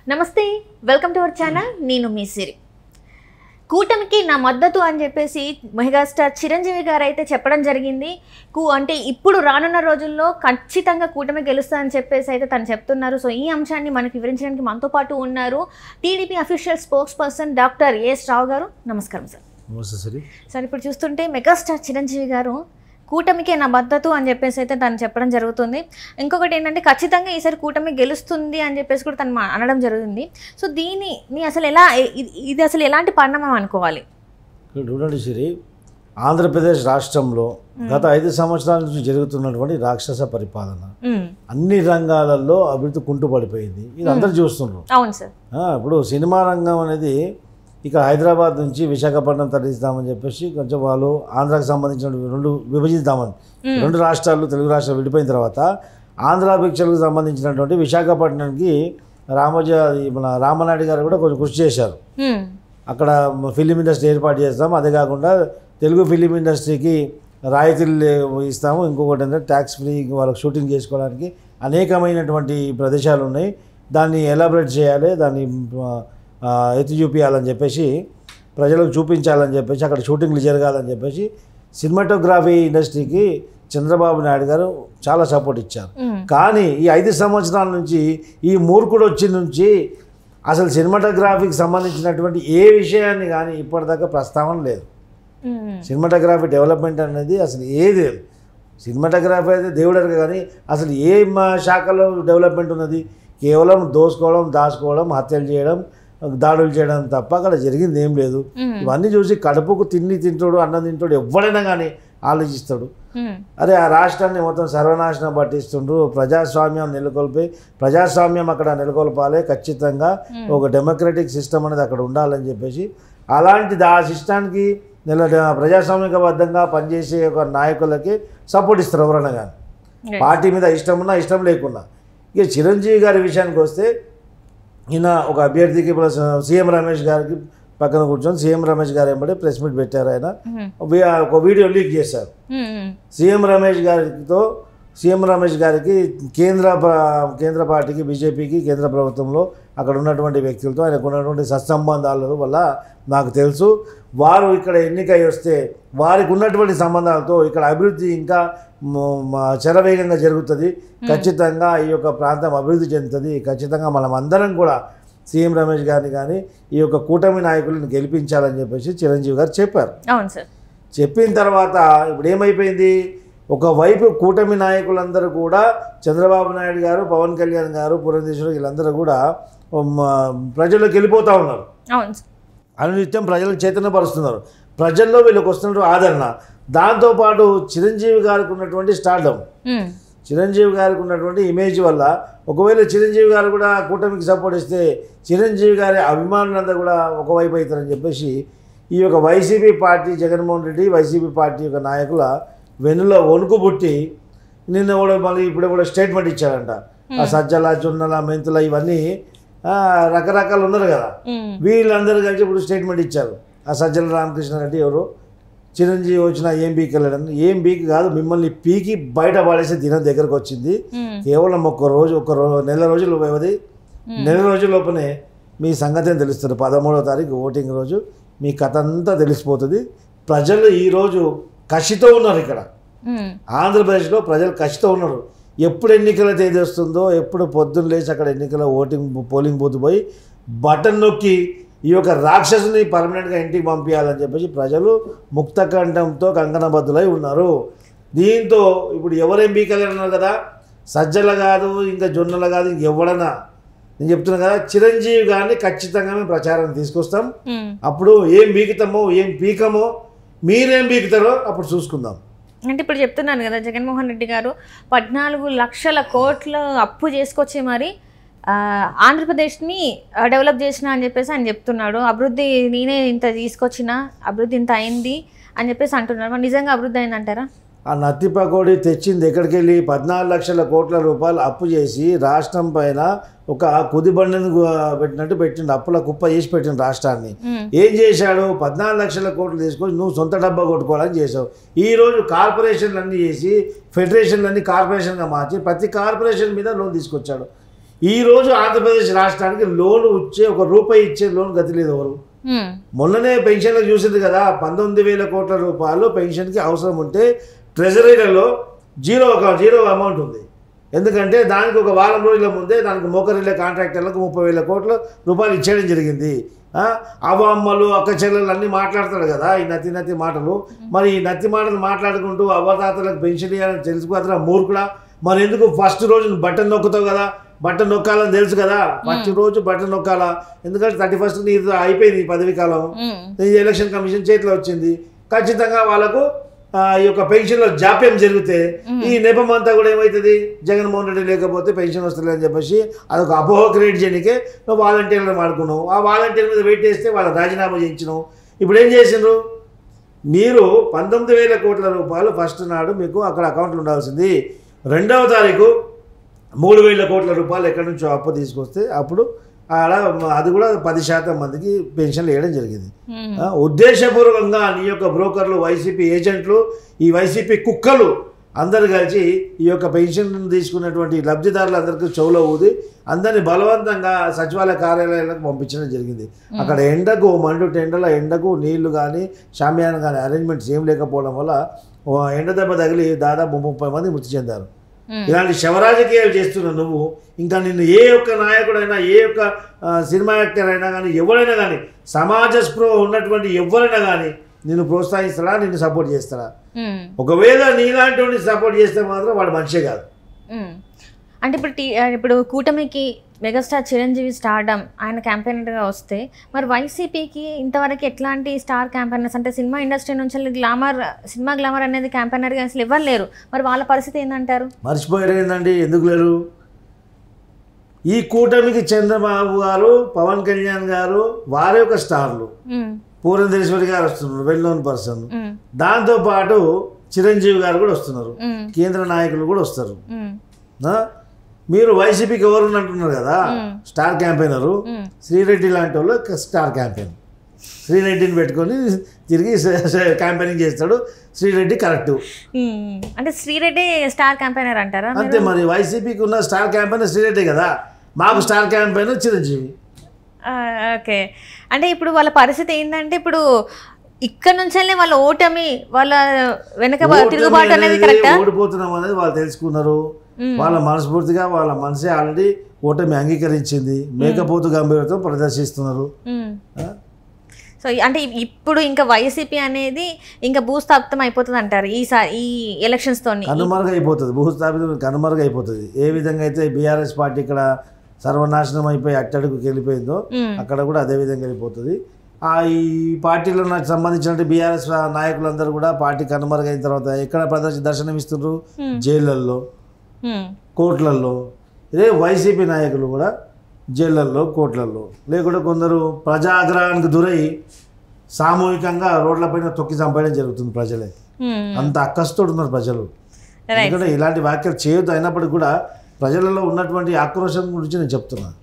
నమస్తే, welcome to our channel. నేను మీ సిరి. కూటమికి నా మద్దతు అని చెప్పేసి మెగాస్టార్ చిరంజీవి గారు అయితే చెప్పడం జరిగింది. అంటే ఇప్పుడు రానున్న రోజుల్లో ఖచ్చితంగా కూటమి గెలుస్తుందని చెప్పేసి అయితే తను చెప్తున్నారు. సో ఈ అంశాన్ని మనకి వివరించడానికి మనతో పాటు ఉన్నారు TDP official spokesperson doctor S Rao garu. నమస్కారం సార్. నమస్తే సరి. సార్, ఇప్పుడు చూస్తుంటే మెగాస్టార్ చిరంజీవి గారు కూటమికే నా మద్దతు అని చెప్పేసి అయితే తను చెప్పడం జరుగుతుంది. ఇంకొకటి ఏంటంటే ఖచ్చితంగా ఈసారి కూటమి గెలుస్తుంది అని చెప్పేసి కూడా తను అనడం జరుగుతుంది. సో దీన్ని అసలు ఇది అసలు ఎలాంటి పరిణామం అనుకోవాలి? చూడండి సిరి, ఆంధ్రప్రదేశ్ రాష్ట్రంలో గత 5 సంవత్సరాల నుంచి జరుగుతున్నటువంటి రాక్షస పరిపాలన అన్ని రంగాలలో అభివృద్ధి కుంటుపడిపోయింది. ఇది అందరూ చూస్తున్నారు. అవును సార్. ఇప్పుడు సినిమా రంగం అనేది ఇక్కడ హైదరాబాద్ నుంచి విశాఖపట్నం తరలిస్తామని చెప్పేసి కొంచెం వాళ్ళు ఆంధ్రాకి సంబంధించిన 2 విభజిస్తామని 2 రాష్ట్రాలు తెలుగు రాష్ట్రాలు విడిపోయిన తర్వాత ఆంధ్ర భిక్షలకు సంబంధించినటువంటి విశాఖపట్నానికి మన రామనాయుడు గారు కూడా కొంచెం కృషి చేశారు. అక్కడ ఫిలిం ఇండస్ట్రీ ఏర్పాటు చేస్తాం, అదే కాకుండా తెలుగు ఫిలిం ఇండస్ట్రీకి రాయితీలు ఇస్తాము, ఇంకొకటి ఏంటంటే ట్యాక్స్ ఫ్రీ వాళ్ళకి షూటింగ్ చేసుకోవడానికి అనేకమైనటువంటి ప్రదేశాలు ఉన్నాయి, దాన్ని ఎలాబరేట్ చేయాలి, దాన్ని ఎత్తి చూపించాలని చెప్పేసి ప్రజలకు చూపించాలని చెప్పేసి అక్కడ షూటింగ్లు జరగాలని చెప్పేసి సినిమాటోగ్రఫీ ఇండస్ట్రీకి చంద్రబాబు నాయుడు గారు చాలా సపోర్ట్ ఇచ్చారు. కానీ ఈ 5 సంవత్సరాల నుంచి ఈ మూర్ఖుడు వచ్చి నుంచి అసలు సినిమాటోగ్రఫీకి సంబంధించినటువంటి ఏ విషయాన్ని కానీ ఇప్పటిదాకా ప్రస్తావన లేదు. సినిమాటోగ్రఫీ డెవలప్మెంట్ అనేది అసలు ఏది లేదు. సినిమాటోగ్రఫీ అయితే దేవుడు కానీ అసలు ఏ శాఖలో డెవలప్మెంట్ ఉన్నది? కేవలం దోసుకోవడం, దాచుకోవడం, హత్యలు చేయడం, దాడులు చేయడం తప్ప అక్కడ జరిగింది ఏం లేదు. ఇవన్నీ చూసి కడుపుకు తింటాడు, అన్నం తింటాడు ఎవడైనా కానీ ఆలోచిస్తాడు. అరే ఆ రాష్ట్రాన్ని మొత్తం సర్వనాశనం పట్టిస్తుండ్రు, ప్రజాస్వామ్యం ప్రజాస్వామ్యం అక్కడ నెలకొల్పాలి, ఖచ్చితంగా ఒక డెమోక్రటిక్ సిస్టమ్ అనేది అక్కడ ఉండాలని చెప్పేసి అలాంటిది ఆ సిస్టానికి ప్రజాస్వామికబద్ధంగా పనిచేసే ఒక నాయకులకి సపోర్ట్ ఇస్తారు ఎవరైనా కానీ, పార్టీ మీద ఇష్టం ఉన్నా ఇష్టం లేకున్నా. ఇక చిరంజీవి గారి విషయానికి వస్తే ఈయన ఒక అభ్యర్థికి సీఎం రమేష్ గారికి పక్కన కూర్చొని సీఎం రమేష్ గారు ఏమంటే ప్రెస్ మీట్ పెట్టారు. ఆయన ఒక వీడియో లీక్ చేశారు. సీఎం రమేష్ గారికి కేంద్ర పార్టీకి బీజేపీకి కేంద్ర ప్రభుత్వంలో అక్కడ ఉన్నటువంటి వ్యక్తులతో ఆయనకు ఉన్నటువంటి సత్సంబంధాల వల్ల నాకు తెలుసు, వారు ఇక్కడ ఎన్నికై వస్తే వారికి ఉన్నటువంటి సంబంధాలతో ఇక్కడ అభివృద్ధి ఇంకా శరవేగంగా జరుగుతుంది, ఖచ్చితంగా ఈ యొక్క ప్రాంతం అభివృద్ధి చెందుతుంది, ఖచ్చితంగా మనం అందరం కూడా సీఎం రమేష్ గారిని కానీ ఈ యొక్క కూటమి నాయకులను గెలిపించాలని చెప్పేసి చిరంజీవి గారు చెప్పారు. అవును సార్. చెప్పిన తర్వాత ఇప్పుడు ఏమైపోయింది, ఒకవైపు కూటమి నాయకులందరూ కూడా చంద్రబాబు నాయుడు గారు, పవన్ కళ్యాణ్ గారు, పురంధేశ్వరి వీళ్ళందరూ కూడా ప్రజల్లోకి వెళ్ళిపోతూ ఉన్నారు. అనునిత్యం ప్రజలకు చైతన్యపరుస్తున్నారు. ప్రజల్లో వీళ్ళకి వస్తున్న ఆదరణ, దాంతోపాటు చిరంజీవి గారికి ఉన్నటువంటి స్టార్డమ్, చిరంజీవి గారికి ఉన్నటువంటి ఇమేజ్ వల్ల ఒకవేళ చిరంజీవి గారు కూడా కూటమికి సపోర్ట్ ఇస్తే చిరంజీవి గారి అభిమానులంతా కూడా ఒకవైపు అవుతారని చెప్పేసి ఈ యొక్క YCP party, Jaganmohan Reddy YCP party యొక్క నాయకుల వెన్నులో వణుకు పుట్టి నిన్న కూడా మళ్ళీ ఇప్పుడు కూడా స్టేట్మెంట్ ఇచ్చారంట. ఆ సజ్జల, జొన్నల, మెంతుల ఇవన్నీ రకరకాలు ఉన్నారు కదా, వీళ్ళందరూ కలిసి ఇప్పుడు స్టేట్మెంట్ ఇచ్చారు. ఆ సజ్జల రామకృష్ణారెడ్డి ఎవరు, చిరంజీవి వచ్చినా ఏం పీకెళ్ళాడని, ఏం పీకి కాదు, మిమ్మల్ని పీకి బయట పడేసే దినం దగ్గరకు వచ్చింది. కేవలం నెల రోజుల వ్యవధి, నెల రోజుల లోపలే మీ సంగతి తెలుస్తుంది. 13వ తారీఖు ఓటింగ్ రోజు మీ కథ అంతా తెలిసిపోతుంది. ప్రజలు ఈరోజు కసితో ఉన్నారు. ఇక్కడ ఆంధ్రప్రదేశ్లో ప్రజలు కసితో ఉన్నారు. ఎప్పుడు ఎన్నికల తేదీ వస్తుందో, ఎప్పుడు పొద్దున్న లేచి అక్కడ ఎన్నికల పోలింగ్ బూత్ పోయి బటన్ నొక్కి ఈ యొక్క రాక్షసుని పర్మనెంట్గా ఇంటికి పంపించాలని చెప్పేసి ప్రజలు ముక్తకంఠంతో కంకణబద్దులై ఉన్నారు. దీంతో ఇప్పుడు ఎవరేం బీకలేరన్నారు కదా, సజ్జల కాదు, ఇంకా జొన్నల కాదు, ఇంకెవడన్నా నేను చెప్తున్నా కదా, చిరంజీవి గారిని ఖచ్చితంగా మేము ప్రచారం తీసుకొస్తాం. అప్పుడు ఏం బీకుతామో ఏం పీకమో మీరేం బీకుతారో అప్పుడు చూసుకుందాం. అంటే ఇప్పుడు చెప్తున్నాను కదా, జగన్మోహన్ రెడ్డి గారు 14 లక్షల కోట్లు అప్పు చేసుకొచ్చి మరి ఆంధ్రప్రదేశ్ని డెవలప్ చేసిన అని చెప్పేసి ఆయన చెప్తున్నాడు. అభివృద్ధి నేనే ఇంత తీసుకొచ్చిన, అభివృద్ధి ఇంత అయింది అని చెప్పేసి అంటున్నారు. మరి నిజంగా అభివృద్ధి అయిందంటారా? ఆ నత్తి పకోడీ తెచ్చింది ఎక్కడికి వెళ్ళి 14 లక్షల కోట్ల రూపాయలు అప్పు చేసి రాష్ట్రం పైన ఒక కుదిబండిని పెట్టిండు, అప్పుల కుప్ప చేసి పెట్టిండు రాష్ట్రాన్ని. ఏం చేశాడు, 14 లక్షల కోట్లు తీసుకొని నువ్వు సొంత డబ్బా కొట్టుకోవాలని చేసావు. ఈరోజు కార్పొరేషన్లు అన్నీ చేసి ఫెడరేషన్లన్నీ కార్పొరేషన్గా మార్చి ప్రతి కార్పొరేషన్ మీద లోన్ తీసుకొచ్చాడు. ఈ రోజు ఆంధ్రప్రదేశ్ రాష్ట్రానికి లోన్ ఇచ్చే ఒక రూపాయి ఇచ్చే లోన్ గతి లేదు ఎవరు. మొన్ననే పెన్షన్లు చూసింది కదా, 19,000 కోట్ల రూపాయలు పెన్షన్కి అవసరం ఉంటే ట్రెజరీలలో జీరో అమౌంట్ ఉంది. ఎందుకంటే దానికి ఒక వారం రోజుల ముందే దానికి మోకరిల్లే కాంట్రాక్టర్లకు 30,000 కోట్ల రూపాయలు ఇచ్చేయడం జరిగింది. అవ్వమ్మలు అక్క చెల్లెలు అన్నీ మాట్లాడతారు కదా ఈ నత్తి మాటలు. మరి ఈ నత్తి మాటలు మాట్లాడుకుంటూ అవ్వతాతలకు పెన్షన్ ఇవ్వాలని తెలుసుకోవద్దురా మూర్ఖుడా. మరి ఎందుకు ఫస్ట్ రోజు బటన్ నొక్కుతావు కదా, బటన్ నొక్కాలని తెలుసు కదా, ఫస్ట్ రోజు బటన్ నొక్కాలా. ఎందుకంటే 31st నీ అయిపోయింది ఈ పదవి కాలం, ఎలక్షన్ కమిషన్ చేతిలో వచ్చింది. ఖచ్చితంగా వాళ్ళకు ఈ యొక్క పెన్షన్లో జాప్యం జరిగితే ఈ నెపం అంతా కూడా ఏమవుతుంది, జగన్మోహన్ రెడ్డి లేకపోతే పెన్షన్ వస్తుంది అని చెప్పేసి అదొక అపోహ క్రియేట్ చేయడానికే నువ్వు వాలంటీర్లను వాడుకున్నావు. ఆ వాలంటీర్ మీద వెయిట్ చేస్తే వాళ్ళ రాజీనామా చేయించినావు. ఇప్పుడు ఏం చేసిండ్రు మీరు, 19,000 కోట్ల రూపాయలు ఫస్ట్ నాడు మీకు అక్కడ అకౌంట్లు ఉండాల్సింది. 2వ తారీఖు 3,000 కోట్ల రూపాయలు ఎక్కడి నుంచో అప్పు తీసుకొస్తే అప్పుడు ఆడ అది కూడా 10% మందికి పెన్షన్లు వేయడం జరిగింది. ఉద్దేశపూర్వకంగా నీ యొక్క బ్రోకర్లు, వైసీపీ ఏజెంట్లు, ఈ వైసీపీ కుక్కలు అందరు కలిసి ఈ యొక్క పెన్షన్ తీసుకున్నటువంటి లబ్ధిదారులు అందరికీ చెవులో ఊది అందరినీ బలవంతంగా సచివాలయ కార్యాలయాలకు పంపించడం జరిగింది. అక్కడ ఎండకు మండు టెండల ఎండకు నీళ్లు కానీ షామియాన కానీ అరేంజ్మెంట్స్ ఏం లేకపోవడం వల్ల ఎండ దెబ్బ తగిలి దాదాపు 30 మంది మృతి చెందారు. ఇలాంటి శవరాజకీయాలు చేస్తున్న నువ్వు ఇంకా నిన్ను ఏ ఒక్క నాయకుడైనా, ఏ ఒక్క సినిమా యాక్టర్ అయినా కానీ, ఎవరైనా కానీ, సమాజ స్పృహ ఉన్నటువంటి ఎవరైనా కానీ నిన్ను ప్రోత్సహిస్తాడా, నిన్ను సపోర్ట్ చేస్తాడా? ఒకవేళ నీలాంటి వాడిని సపోర్ట్ చేస్తే మాత్రం వాడు మనిషే కాదు. అంటే ఇప్పుడు కూటమికి మెగాస్టార్ చిరంజీవి స్టార్డమ్ ఆయన క్యాంపెయినర్గా వస్తే, మరి వైసీపీకి ఇంతవరకు ఎట్లాంటి స్టార్ క్యాంపెయినర్స్ అంటే సినిమా ఇండస్ట్రీ నుంచి సినిమా గ్లామర్ అనేది క్యాంపెయినర్గా అసలు ఎవరు లేరు. మరి వాళ్ళ పరిస్థితి ఏంటంటారు? మర్చిపోయారు ఏంటండి, ఎందుకు లేరు? ఈ కూటమికి చంద్రబాబు గారు, పవన్ కళ్యాణ్ గారు వారే ఒక స్టార్లు. పూరంధేశ్వరి గారు వస్తున్నారు, వెల్ నోన్ పర్సన్. దాంతోపాటు చిరంజీవి గారు కూడా వస్తున్నారు, కేంద్ర నాయకులు కూడా వస్తారు. మీరు వైసీపీకి ఎవరు అంటున్నారు కదా స్టార్ క్యాంపెయినరు, శ్రీరెడ్డి లాంటి వాళ్ళు స్టార్ క్యాంపెయిన్. శ్రీరెడ్డిని పెట్టుకొని తిరిగి క్యాంపెయినింగ్ చేస్తాడు. శ్రీరెడ్డి కరెక్ట్ అంటే శ్రీరెడ్డి స్టార్ క్యాంపెయినర్ అంటారా? అంతే మరి, వైసీపీకి ఉన్న స్టార్ క్యాంపెయినర్ శ్రీరెడ్డి కదా, మాకు స్టార్ క్యాంపెయినర్ చిరంజీవి. ఓకే, అంటే ఇప్పుడు వాళ్ళ పరిస్థితి ఏంటంటే ఇప్పుడు ఇక్కడ నుంచే వాళ్ళ ఓటమి, వాళ్ళ వెనక తిరుగుబాటు అనేది కరెక్టా? ఓడిపోతున్నాం అనేది వాళ్ళు తెలుసుకున్నారు. వాళ్ళ మనస్ఫూర్తిగా వాళ్ళ మనసే ఆల్రెడీ ఓటమి అంగీకరించింది. మేకపోతు గంభీరత్వం ప్రదర్శిస్తున్నారు. సో అంటే ఇప్పుడు ఇంకా వైసీపీ అనేది ఇంకా భూస్థాపితం అయిపోతుంది అంటారు ఈ ఎలక్షన్స్ తోని? కనుమరుగైపోతుంది, భూస్థాపితం కనుమరుగైపోతుంది. ఏ విధంగా అయితే బీఆర్ఎస్ పార్టీ ఇక్కడ సర్వనాశనం అయిపోయి అట్టడుగుకి వెళ్ళిపోయిందో అక్కడ కూడా అదే విధంగా వెళ్ళిపోతుంది. ఈ పార్టీలో నాకు సంబంధించిన బీఆర్ఎస్ నాయకులందరూ కూడా పార్టీ కనుమరుగైన తర్వాత ఎక్కడ దర్శనమిస్తున్నారు? జైళ్ళల్లో, కోర్టులలో. ఇదే వైసీపీ నాయకులు కూడా జైళ్ళల్లో, కోర్టులలో, లేకుంటే కొందరు ప్రజాగ్రహానికి గురై సామూహికంగా రోడ్లపైన తొక్కి చంపేయడం జరుగుతుంది. ప్రజలే అంత అక్కస్తోడు ఉన్నారు ప్రజలు. ఎందుకంటే ఇలాంటి వ్యాఖ్యలు చేయొద్దు, అయినప్పటికీ కూడా ప్రజలలో ఉన్నటువంటి ఆక్రోశం గురించి నేను చెప్తున్నాను.